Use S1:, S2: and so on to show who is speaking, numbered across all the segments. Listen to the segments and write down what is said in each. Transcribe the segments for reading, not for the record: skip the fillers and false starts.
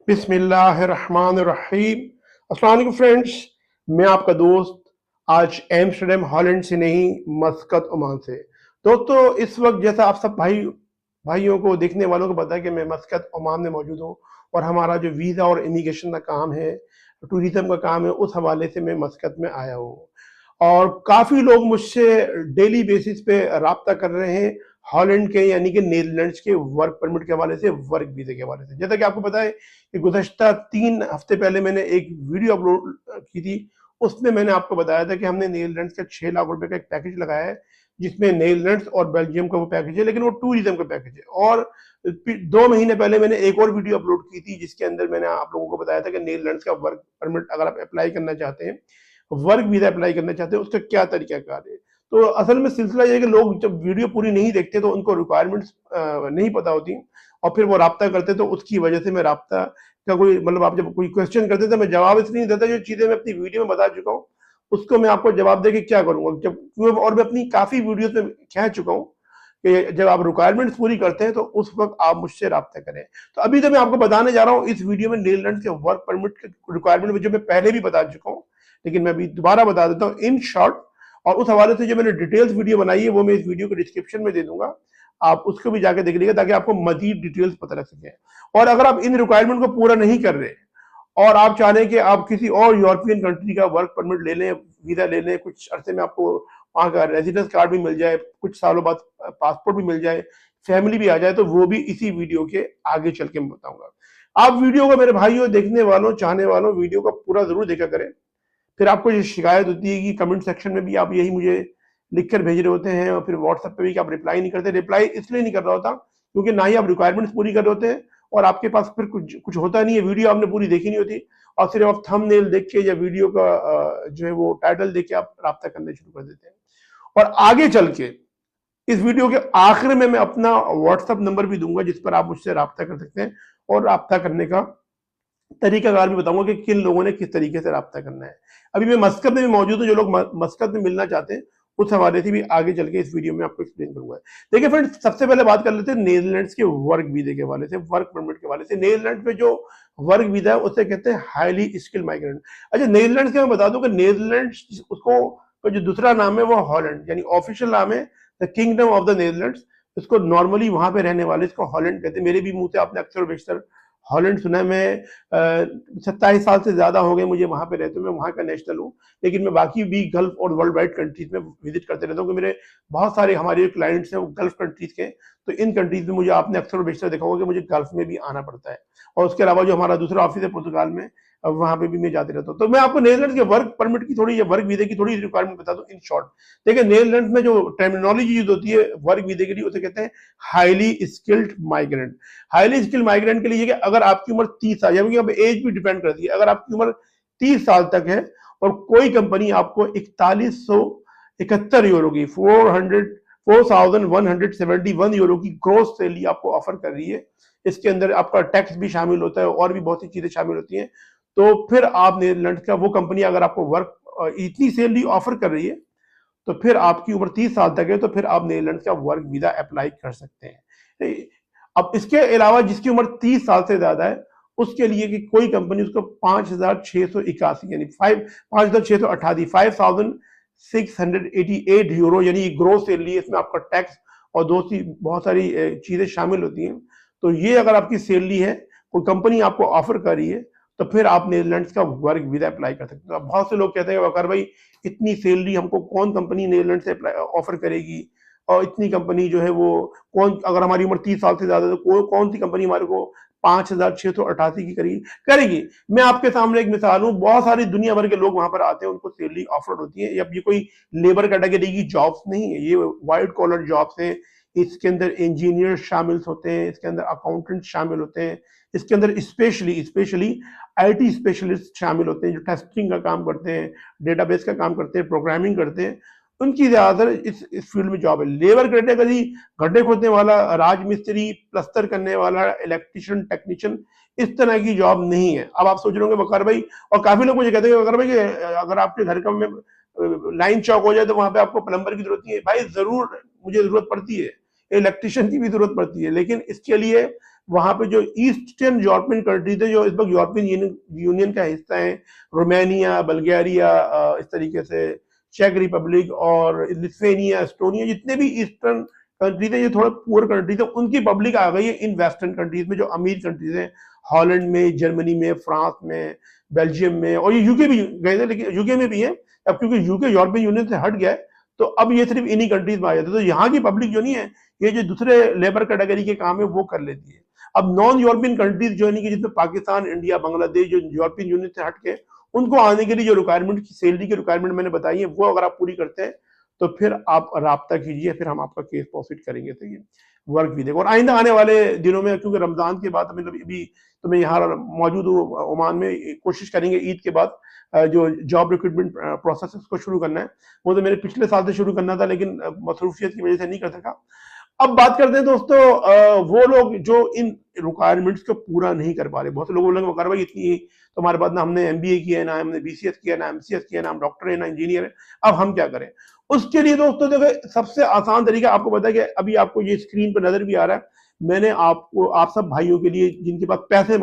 S1: बिस्मिल्लाहिर्रहमानिर्रहीम। अस्सलाम वालेकुम फ्रेंड्स, मैं आपका दोस्त आज एम्स्टर्डम हॉलैंड से नहीं, मस्कत ओमान से। दोस्तों, इस वक्त जैसा आप सब भाइयों को देखने वालों को पता है कि मैं मस्कत ओमान में मौजूद हूँ और हमारा जो वीज़ा और इमिग्रेशन का काम है, टूरिज्म का काम है, उस हवाले से मैं मस्कत में आया हूँ। और काफ़ी लोग मुझसे डेली बेसिस पे राब्ता कर रहे हैं हॉलैंड के यानी कि नीदरलैंड्स के वर्क परमिट के हवाले से, वर्क वीज़े के हवाले से। जैसा कि आपको पता है कि गुज़श्ता 3 हफ्ते पहले मैंने एक वीडियो अपलोड की थी। उसमें मैंने आपको बताया था कि हमने नीदरलैंड्स का 6 लाख रुपए का एक पैकेज लगाया है, जिसमें नीदरलैंड्स और बेल्जियम का वो पैकेज है, लेकिन वो टूरिज्म का पैकेज है। और 2 महीने पहले मैंने एक और वीडियो अपलोड की थी, जिसके अंदर मैंने आप लोगों को बताया था कि नीदरलैंड्स का वर्क परमिट अगर आप अप्लाई करना चाहते हैं, वर्क वीज़ा अप्लाई करना चाहते हैं, उसका क्या तरीकाकार है। तो असल में सिलसिला ये है कि लोग जब वीडियो पूरी नहीं देखते तो उनको रिक्वायरमेंट्स नहीं पता होती, और फिर वो राब्ता करते, तो उसकी वजह से मैं राब्ता का कोई मतलब, आप जब कोई क्वेश्चन करते तो मैं जवाब इसलिए नहीं देता, जो चीज़ें मैं अपनी वीडियो में बता चुका हूँ उसको मैं आपको जवाब दे के क्या करूँगा, जब और मैं अपनी काफ़ी वीडियोस में कह चुका हूँ कि जब आप रिक्वायरमेंट्स पूरी करते हैं तो उस वक्त आप मुझसे राब्ता करें। तो अभी तो मैं आपको बताने जा रहा हूँ इस वीडियो में नीदरलैंड्स के वर्क परमिट के रिक्वायरमेंट में, जो मैं पहले भी बता चुका हूँ, लेकिन मैं अभी दोबारा बता देता हूँ इन शॉर्ट। और उस हवाले से जो मैंने डिटेल्स वीडियो बनाई है वो मैं इस वीडियो के डिस्क्रिप्शन में दे दूंगा, आप उसको भी जाके देख लीजिएगा ताकि आपको मजीद डिटेल्स पता लग सके। और अगर आप इन रिक्वायरमेंट को पूरा नहीं कर रहे और आप चाह रहे हैं कि आप किसी और यूरोपियन कंट्री का वर्क परमिट ले लें, वीजा ले लें, कुछ अरसे में आपको वहाँ का रेजिडेंस कार्ड भी मिल जाए, कुछ सालों बाद पासपोर्ट भी मिल जाए, फैमिली भी आ जाए, तो वो भी इसी वीडियो के आगे चल के मैं बताऊंगा। आप वीडियो को मेरे भाइयों, देखने वालों, चाहने वालों, वीडियो को पूरा जरूर देखा करें। फिर आपको ये शिकायत होती है कि कमेंट सेक्शन में भी आप यही मुझे लिख कर भेज रहे होते हैं, और फिर व्हाट्सएप पे भी कि आप रिप्लाई नहीं करते। रिप्लाई इसलिए नहीं कर रहा होता क्योंकि ना ही आप रिक्वायरमेंट्स पूरी कर रहे होते हैं, और आपके पास फिर कुछ कुछ होता नहीं है, वीडियो आपने पूरी देखी नहीं होती, और सिर्फ आप थंबनेल देख के या वीडियो का जो है वो टाइटल देख के आप राब्ता करने शुरू कर देते हैं। और आगे चल के इस वीडियो के आखिर में मैं अपना व्हाट्सएप नंबर भी दूंगा, जिस पर आप मुझसे राब्ता कर सकते हैं, और राब्ता करने का तरीकाकार भी बताऊंगा कि किन लोगों ने किस तरीके से राब्ता करना है। अभी मैं मस्कत में भी मौजूद हूँ, जो लोग मस्कत में मिलना चाहते हैं उस हवाले से भी आगे चल के इस वीडियो में आपको एक्सप्लेन करूंगा। देखिए फ्रेंड्स, सबसे पहले बात कर लेते हैं नीदरलैंड्स के वर्क वीजे के हवाले से, वर्क परमिट के हवाले से। नीदरलैंड्स में जो वर्क वीजा है उसे कहते हैं हाईली स्किल्ड माइग्रेंट। अच्छा, नीदरलैंड्स के मैं बता दूं कि नीदरलैंड्स उसको का जो दूसरा नाम है वो हॉलैंड, यानी ऑफिशियल नाम है the kingdom of the Netherlands. इसको नॉर्मली वहां पे रहने वाले इसको हॉलैंड कहते हैं। मेरे भी मुंह से आपने अक्सर बेशतर हॉलैंड सुना है। मैं 27 साल से ज्यादा हो गए मुझे वहां पे रहते हुए, मैं वहां का नेशनल हूँ, लेकिन मैं बाकी भी गल्फ और वर्ल्ड वाइड कंट्रीज में विजिट करते रहता हूँ, मेरे बहुत सारे हमारे जो क्लाइंट्स हैं वो गल्फ कंट्रीज के। तो इन कंट्रीज में मुझे, आपने अक्सर बेशतर देखा होगा कि मुझे गल्फ में भी आना पड़ता है, और उसके अलावा जो हमारा दूसरा ऑफिस है पुर्तगाल में, वहां पे भी मैं जाते रहता हूँ। तो मैं आपको नीदरलैंड के वर्क परमिट की थोड़ी, या वर्क वीजे की थोड़ी रिक्वायरमेंट बता दूं इन शॉर्ट। देखिए, नीदरलैंड में जो टर्मिनोलॉजी यूज होती है वर्क वीजे के लिए, उसे कहते हैं highly skilled migrant. Highly skilled migrant के लिए कि अगर आपकी उम्र 30 साल, यानी अब एज भी डिपेंड करती है, अगर आपकी उम्र 30 साल तक है और कोई कंपनी आपको 4171 यूरो की 4171 यूरो की ग्रोस सैलरी आपको ऑफर कर रही है, इसके अंदर आपका टैक्स भी शामिल होता है और भी बहुत सी चीजें शामिल होती हैं, तो फिर आप नीदरलैंड का, वो कंपनी अगर आपको वर्क इतनी सैलरी ऑफर कर रही है, तो फिर आपकी उम्र 30 साल तक है, तो फिर आप नीदरलैंड का वर्क वीजा अप्लाई कर सकते हैं। अब इसके अलावा जिसकी उम्र 30 साल से ज्यादा है, उसके लिए कि कोई कंपनी उसको 5681 यानी 5688 5688 यूरो यानी ग्रोस सैलरी, इसमें आपका टैक्स और दूसरी बहुत सारी चीजें शामिल होती हैं। तो ये अगर आपकी सैलरी है, कोई कंपनी आपको ऑफर कर रही है, तो फिर आप नीदरलैंड्स का वर्क वीजा अप्लाई कर सकते हो। बहुत से लोग कहते हैं वकार भाई, इतनी सैलरी हमको कौन कंपनी नीदरलैंड से ऑफर करेगी, और इतनी कंपनी जो है वो कौन, अगर हमारी उम्र 30 साल से ज्यादा है तो कौन सी कंपनी हमारे को 5688 की करेगी। मैं आपके सामने एक मिसाल हूँ, बहुत सारी दुनिया भर के लोग वहां पर आते हैं, उनको सैलरी ऑफर्ड होती है। अब ये कोई लेबर कैटेगरी की जॉब्स नहीं है, ये वाइट कॉलर जॉब्स हैं। इसके अंदर इंजीनियर शामिल होते हैं, इसके अंदर अकाउंटेंट शामिल होते हैं, इसके अंदर स्पेशली आईटी स्पेशलिस्ट शामिल होते हैं, जो टेस्टिंग का काम करते हैं, डेटाबेस का काम करते हैं, प्रोग्रामिंग करते हैं, उनकी ज्यादातर इस फील्ड में जॉब है। लेबर कैटेगरी गड्ढे खोदने वाला, राजमिस्त्री, प्लस्तर करने वाला, इलेक्ट्रिशियन, टेक्नीशियन, इस तरह की जॉब नहीं है। अब आप सोच रहे होंगे वकार भाई, और काफी लोग मुझे कहते हैं वकार भाई अगर आपके घर का में लाइन चौक हो जाए तो वहां पे आपको प्लम्बर की जरूरत नहीं है। भाई जरूर मुझे जरूरत पड़ती है, इलेक्ट्रिशियन की भी जरूरत पड़ती है, लेकिन इसके लिए वहां पे जो ईस्टर्न यूरोपियन कंट्रीज है जो इस वक्त यूरोपियन यूनियन का हिस्सा है, रोमानिया, बल्गारिया, इस तरीके से चेक रिपब्लिक और लिथुआनिया, एस्टोनिया, जितने भी ईस्टर्न कंट्रीज है, ये थोड़ा पुअर कंट्रीज है, उनकी पब्लिक आ गई है इन वेस्टर्न कंट्रीज में जो अमीर कंट्रीज हैं, हॉलैंड में, जर्मनी में, फ्रांस में, बेल्जियम में, और ये यूके भी गए थे, लेकिन यूके में भी है अब, क्योंकि यूके यूरोपियन यूनियन से हट गया है, तो अब ये सिर्फ इन्हीं कंट्रीज में आ जाते हैं। तो यहाँ की पब्लिक जो नहीं है, ये जो दूसरे लेबर कैटेगरी के काम है वो कर लेती है। अब नॉन यूरोपियन कंट्रीज जो है कि जिसमें पाकिस्तान, इंडिया, बांग्लादेश, जो यूरोपियन यूनियन से हट के, उनको आने के लिए जो रिक्वायरमेंट की सैलरी की रिक्वायरमेंट मैंने बताई है, वो अगर आप पूरी करते हैं तो फिर आप राब्ता कीजिए, फिर हम आपका केस प्रोसीड करेंगे। तो ये वर्क भी देखो, और आइंदा आने वाले दिनों में, क्योंकि रमजान के बाद मतलब अभी तो मैं यहाँ मौजूद हूँ ओमान में, कोशिश करेंगे ईद के बाद जो जॉब रिक्रूटमेंट प्रोसेस को शुरू करना है। वो तो मेरे पिछले साल से शुरू करना था, लेकिन मसरूफियत की वजह से नहीं कर सका। अब बात करते हैं दोस्तों वो लोग जो इन रिक्वायरमेंट्स को पूरा नहीं कर पा रहे। बहुत से लोग बोलेंगे वकार भाई इतनी तो हमारे पास ना हमने एमबीए किया है, ना हमने बीसीएस किया, ना एमसीएस किया, ना हम डॉक्टर है, ना इंजीनियर है, अब हम क्या करें? उसके लिए दोस्तों देखो, सबसे आसान तरीका आपको पता है कि अभी आपको ये स्क्रीन पर नजर भी आ रहा है, मैंने आपको, आप सब भाइयों के लिए जिनके पास पैसे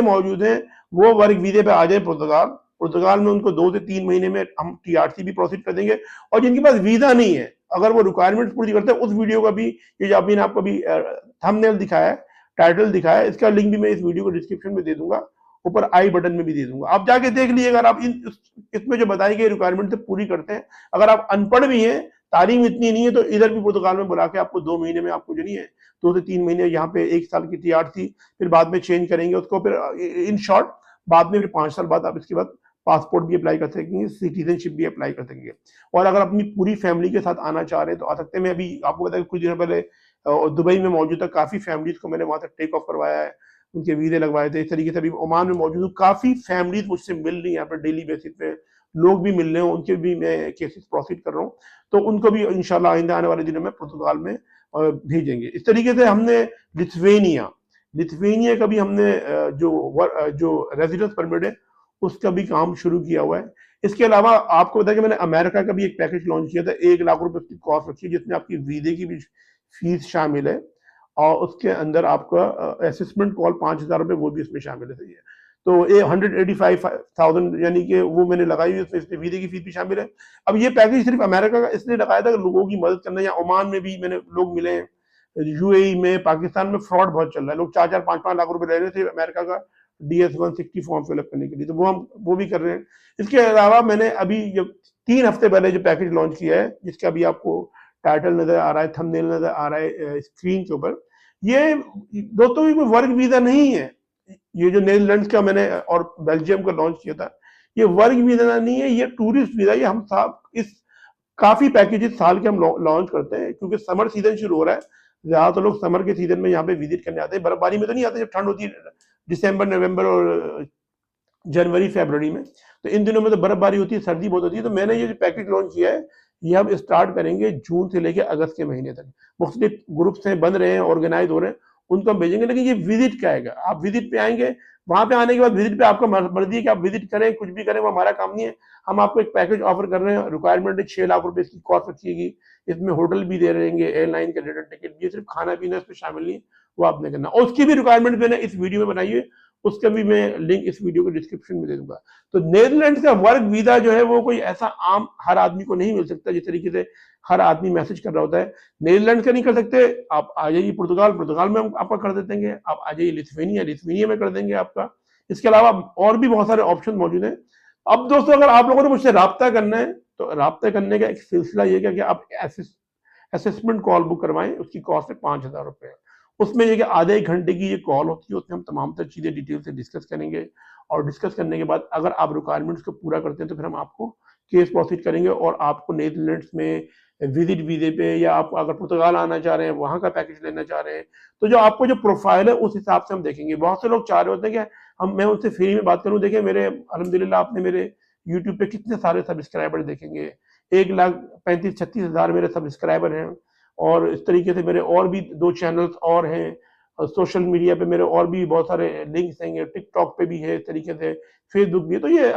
S1: मौजूद हैं, वो वर्क वीजे पे आ जाए पुर्तगाल में उनको 2 से 3 महीने में हम टीआरसी भी प्रोसीड कर देंगे। और जिनके पास वीजा नहीं है, अगर वो रिक्वायरमेंट्स पूरी करते हैं, उस वीडियो का भी, ये जो अभी आपको अभी थंबनेल दिखाया है, टाइटल दिखाया है, इसका लिंक भी मैं इस वीडियो को डिस्क्रिप्शन में दे दूंगा, ऊपर आई बटन में भी दे दूंगा, आप जाके देख लीजिएगा। अगर आप इसमें जो बताई गई रिक्वायरमेंट से पूरी करते हैं, अगर आप अनपढ़ भी हैं, तालीम इतनी नहीं है, तो इधर भी पुर्तगाल में बुला के आपको 2 महीने में आपको जो नहीं है 2 से 3 महीने यहाँ पे 1 साल की टीआरसी, फिर बाद में चेंज करेंगे उसको, फिर इन शॉर्ट बाद में फिर 5 साल बाद आप इसके बाद पासपोर्ट भी अप्लाई कर सकेंगे, सिटीजनशिप भी अप्लाई कर सकेंगे। और अगर अपनी पूरी फैमिली के साथ आना चाह रहे हैं तो आ सकते हैं। मैं अभी आपको बताया कुछ दिनों पहले दुबई में मौजूद था, काफी फैमिलीज को मैंने वहां तक टेक ऑफ करवाया है, उनके वीजे लगवाए थे। इस तरीके से अभी ओमान में मौजूद हूँ, काफी फैमिलीज मुझसे मिल रही है यहाँ पर डेली बेसिस पे, लोग भी मिल रहे हैं, उनके भी मैं केसेस प्रोसीड कर रहा हूँ, तो उनको भी इंशाल्लाह आइंदा आने वाले दिनों में पुर्तगाल में भेजेंगे। इस तरीके से हमने लिथुआनिया का भी हमने जो रेजिडेंस परमिट है उसका भी काम शुरू किया हुआ है। इसके अलावा आपको बताया कि मैंने अमेरिका का भी एक पैकेज लॉन्च किया था, 1 लाख रुपए उसकी कॉस्ट रखी है, जिसमें आपकी वीजे की भी फीस शामिल है, और उसके अंदर आपका असेसमेंट कॉल 5,000 रुपए वो भी इसमें शामिल है। सही है, तो 185,000 यानी कि वो मैंने लगाई हुई, इसमें वीजे की फीस भी शामिल है। अब ये पैकेज सिर्फ अमेरिका का इसलिए लगाया था कि लोगों की मदद करना, या ओमान में भी मैंने लोग मिले हैं, यूएई में, पाकिस्तान में फ्रॉड बहुत चल रहा है, लोग 4-4, 5-5 लाख रुपए ले रहे थे अमेरिका का DS-160 फॉर्म फिलअप करने के लिए, तो वो भी कर रहे हैं। इसके अलावा मैंने अभी जब 3 हफ्ते पहले जो पैकेज लॉन्च किया है, जिसका अभी आपको टाइटल नजर आ रहा है, थंबनेल नजर आ रहा है स्क्रीन के ऊपर, ये दोस्तों ये वर्क वीजा नहीं है। ये जो नीदरलैंड्स का मैंने और बेल्जियम का लॉन्च किया था, ये वर्क वीजा नहीं है, ये टूरिस्ट वीजा। ये हम इस काफी पैकेजेस साल के हम लॉन्च करते हैं, क्योंकि समर सीजन शुरू हो रहा है, ज्यादातर लोग समर के सीजन में यहाँ पे विजिट करने आते हैं। बर्फबारी में तो नहीं आते, जब ठंड होती है दिसंबर, नवंबर और जनवरी, फरवरी में, तो इन दिनों में तो बर्फबारी होती है, सर्दी बहुत होती है। तो मैंने ये जो पैकेज लॉन्च किया है, ये हम स्टार्ट करेंगे जून से लेकर अगस्त के महीने तक। मुख्तलिफ ग्रुप से बन रहे हैं, ऑर्गेनाइज हो रहे हैं, उनको हम भेजेंगे। लेकिन ये विजिट का आएगा, आप विजिट पे आएंगे, वहां पे आने के बाद विजिट पे आपका मर्जी है कि आप विजिट करें, कुछ भी करें, वो हमारा काम नहीं है। हम आपको एक पैकेज ऑफर कर रहे हैं, रिक्वायरमेंट है 6 लाख रुपए इसकी कॉस्ट रखिएगी, इसमें होटल भी दे रहेंगे, एयरलाइन का रिटर्न टिकट भी, सिर्फ खाना पीना इसमें शामिल नहीं है, वो आपने करना। और उसकी भी रिक्वायरमेंट मैंने इस वीडियो में बनाई है, उसका भी मैं लिंक इस वीडियो के डिस्क्रिप्शन में दे दूंगा। तो नीदरलैंड का वर्क वीजा जो है वो कोई ऐसा आम हर आदमी को नहीं मिल सकता, जिस तरीके से हर आदमी मैसेज कर रहा होता है। नीदरलैंड का नहीं कर सकते, आप आ जाइए पुर्तगाल में हम आपका कर देंगे, आप आ जाइए लिथुआनिया में कर देंगे आपका। इसके अलावा और भी बहुत सारे ऑप्शन मौजूद हैं। अब दोस्तों अगर आप लोगों ने मुझसे राब्ता करना है, तो राब्ता करने का एक सिलसिला ये कि आप असेसमेंट कॉल बुक करवाएं, उसकी कॉस्ट है 5,000 रुपए। उसमें ये कि आधे 1 घंटे की ये कॉल होती है, उसमें हम तमाम तर चीजें डिटेल से डिस्कस करेंगे, और डिस्कस करने के बाद अगर आप रिक्वायरमेंट्स को पूरा करते हैं तो फिर हम आपको केस प्रोसीड करेंगे, और आपको नीदरलैंड्स में विजिट वीजे पे, या आप अगर पुर्तगाल आना चाह रहे हैं, वहां का पैकेज लेना चाह रहे हैं, तो जो आपको जो प्रोफाइल है उस हिसाब से हम देखेंगे। बहुत से लोग चाह रहे होते हैं कि मैं उनसे फ्री में बात करूं। देखिए मेरे अल्हम्दुलिल्लाह आपने मेरे यूट्यूब पे कितने सारे सब्सक्राइबर देखेंगे, 1,35,36,000 मेरे सब्सक्राइबर हैं, और इस तरीके से मेरे और भी 2 चैनल्स और हैं, और सोशल मीडिया पे मेरे और भी बहुत सारे लिंक्स हैं, टिकटॉक पे भी है, इस तरीके से फेसबुक भी है। तो ये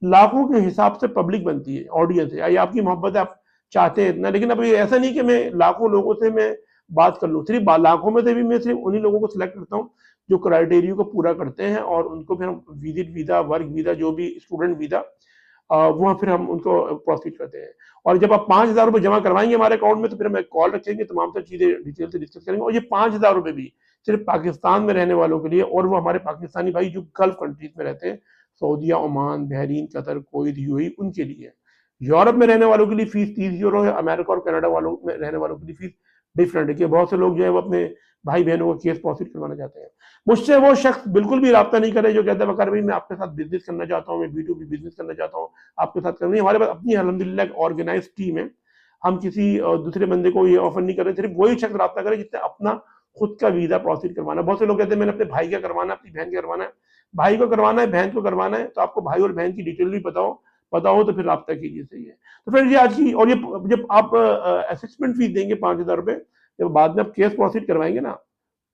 S1: लाखों के हिसाब से पब्लिक बनती है, ऑडियंस है, ये आपकी मोहब्बत है, आप चाहते हैं इतना। लेकिन अब ये ऐसा नहीं कि मैं लाखों लोगों से मैं बात कर लूँ, सिर्फ लाखों में से भी मैं सिर्फ उन्हीं लोगों को सिलेक्ट करता हूँ जो क्राइटेरिया को पूरा करते हैं, और उनको फिर हम विजिट वीज़ा, वर्क वीज़ा, जो भी स्टूडेंट वीज़ा, वो फिर हम उनको प्रोसीड करते हैं। और जब आप 5,000 रुपये जमा करवाएंगे हमारे अकाउंट में, तो फिर हम एक कॉल रखेंगे, तमाम सब चीज़ें डिटेल से डिस्कस करेंगे। और ये 5,000 रुपये भी सिर्फ पाकिस्तान में रहने वालों के लिए, और वो हमारे पाकिस्तानी भाई जो गल्फ कंट्रीज में रहते हैं, सऊदीया, Oman, Bahrain, Qatar, Kuwait, UAE, उनके लिए है। यूरोप में रहने वालों के लिए फीस 30 यूरो है, अमेरिका और कनाडा वालों में रहने वालों के लिए फीस डिफरेंट है, कि बहुत से लोग जो है वो अपने भाई बहनों को केस प्रोसीड करवाना चाहते हैं। मुझसे वो शख्स बिल्कुल भी रब्ता नहीं करे जो कहता है वकार भाई मैं आपके साथ बिजनेस करना चाहता हूँ, मैं B2B बिजनेस करना चाहता हूँ, आपके साथ करनी। हमारे पास अपनी अल्हम्दुलिल्लाह एक ऑर्गेनाइज टीम है, हम किसी दूसरे बंदे को ये ऑफर नहीं कर रहे, सिर्फ वही शख्स रब्ता करे जिससे अपना खुद का वीजा प्रोसीड करवाना। बहुत से लोग कहते हैं मैंने अपने भाई का करवाना है, अपनी बहन का करवाना है। भाई को करवाना है, बहन को करवाना है, तो आपको भाई और बहन की डिटेल भी पता हो तो फिर रब्ता कीजिए, सही है। तो फिर ये आज की, और ये जब आप असेसमेंट फीस देंगे 5,000 रुपये, जब बाद में आप केस प्रोसीड करवाएंगे ना,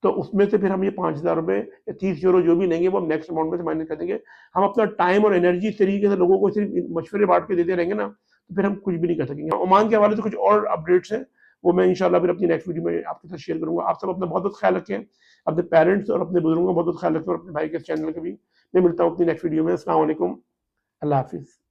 S1: तो उसमें से फिर हम ये 5,000 रुपये या 30 यूरो जो भी लेंगे वो हम नेक्स्ट अमाउंट में से माइनस कर देंगे। हम अपना टाइम और एनर्जी इस तरीके से लोगों को सिर्फ मशवरे बांट के देते रहेंगे ना, तो फिर हम कुछ भी नहीं कर सकेंगे। ओमान के हवाले से कुछ और अपडेट्स हैं, वो मैं इंशाल्लाह फिर अपनी नेक्स्ट वीडियो में आपके साथ शेयर करूंगा। आप सब अपना बहुत बहुत ख्याल रखें, अपने पेरेंट्स और अपने बुजुर्गों का बहुत बहुत ख्याल रखें, और अपने भाई के चैनल का भी। मैं मिलता हूँ अपनी नेक्स्ट वीडियो में। अस्सलाम वालेकुम, अल्लाह हाफिज़।